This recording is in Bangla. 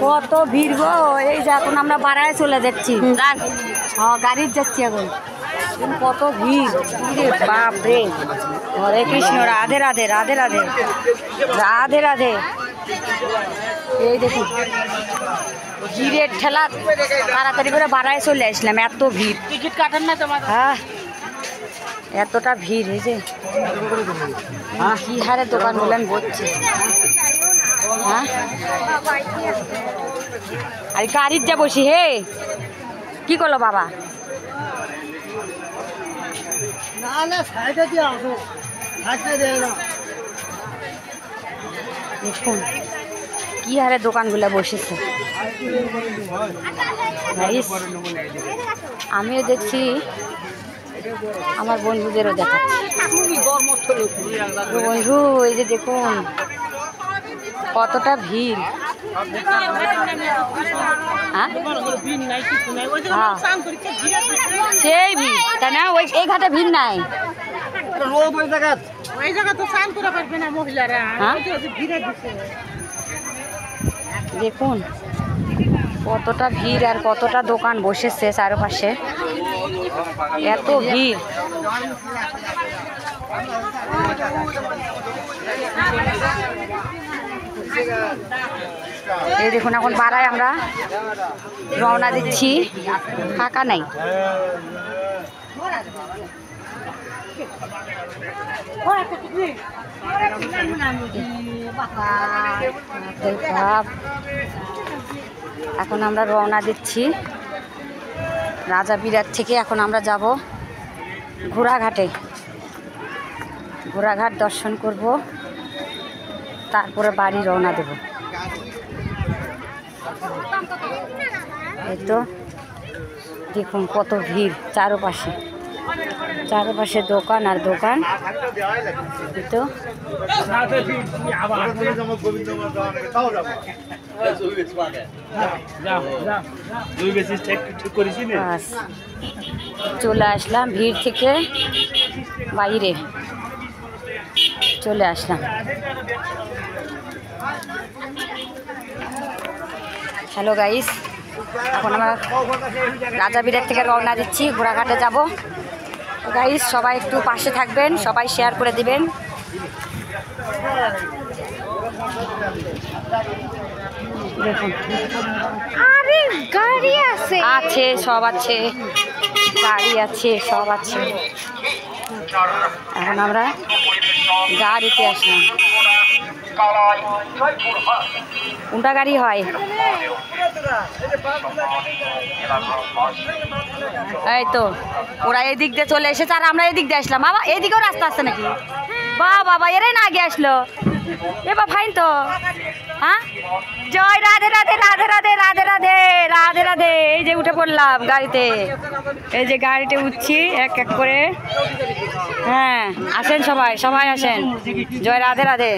কত ভিড় গো, এই যে এখন আমরা বাড়ায় চলে যাচ্ছি, গাড়ির যাচ্ছি এখন। কত ভিড়, বাপ রে। হরে কৃষ্ণ, রাধে রাধে, রাধে রাধে, রাধে রাধে। এই দেখুন ভিড়ের ঠেলা, তাড়াতাড়ি করে বাড়ায় চলে আসলাম, এত ভিড়। টিকিট কাটেন না তোমার? হ্যাঁ, এতটা ভিড়। এই যে কি হারে দোকান বললেন বলছে। হ্যাঁ, আর গাড়ির যা বসি হে, কি করলো বাবা? দেখুন কি হারে দোকানগুলো বসেছে। আমিও দেখছি, আমার বন্ধুদেরও দেখাচ্ছি। বন্ধু এই যে দেখুন কতটা ভিড়। হ্যাঁ, সেই ভিড় তাই না? ওই এই ঘাটে ভিড় নাই। দেখুন কতটা ভিড় আর কতটা দোকান বসেছে চারপাশে, এত ভিড়। এই দেখুন এখন বাড়ায় আমরা রওনা দিচ্ছি, ফাঁকা নাই। এখন আমরা রওনা দিচ্ছি রাজাবিরাট থেকে। এখন আমরা যাব ঘোড়াঘাটে, ঘোড়াঘাট দর্শন করব, তারপরে বাড়ি রওনা দেব। এই তো দেখুন কত ভিড়, চারপাশে চারপাশে দোকান আর দোকান। তো চলে আসলাম ভিড় থেকে বাইরে, চলে আসলাম। হ্যালো গাইস, এখন আমরা রাজাবিরাট থেকে রওনা দিচ্ছি, ঘোড়াঘাটে যাব। গাইস সবাই একটু পাশে থাকবেন, সবাই শেয়ার করে দিবেন। দেখুন আরে গাড়ি আছে, আছে সব আছে, গাড়ি আছে সব আছে। এখন আমরা গাড়িতে আসলাম। কোনটা গাড়ি হয়? এই তো ওরা এদিক দিয়ে চলে এসেছে আর আমরা এদিক দিয়ে আসলাম। বাবা এদিকেও রাস্তা আছে নাকি? বা বাবা এরাই না আগে আসলো, এবার ফাইন তো। হ্যাঁ, জয় রাধে রাধে, রাধে রাধে, রাধে রাধে, রাধে রাধে। এই যে উঠে পড়লাম গাড়িতে, এই যে গাড়িতে উঠছি এক এক করে। হ্যাঁ আসেন সবাই, সবাই আসেন। জয় রাধে রাধে।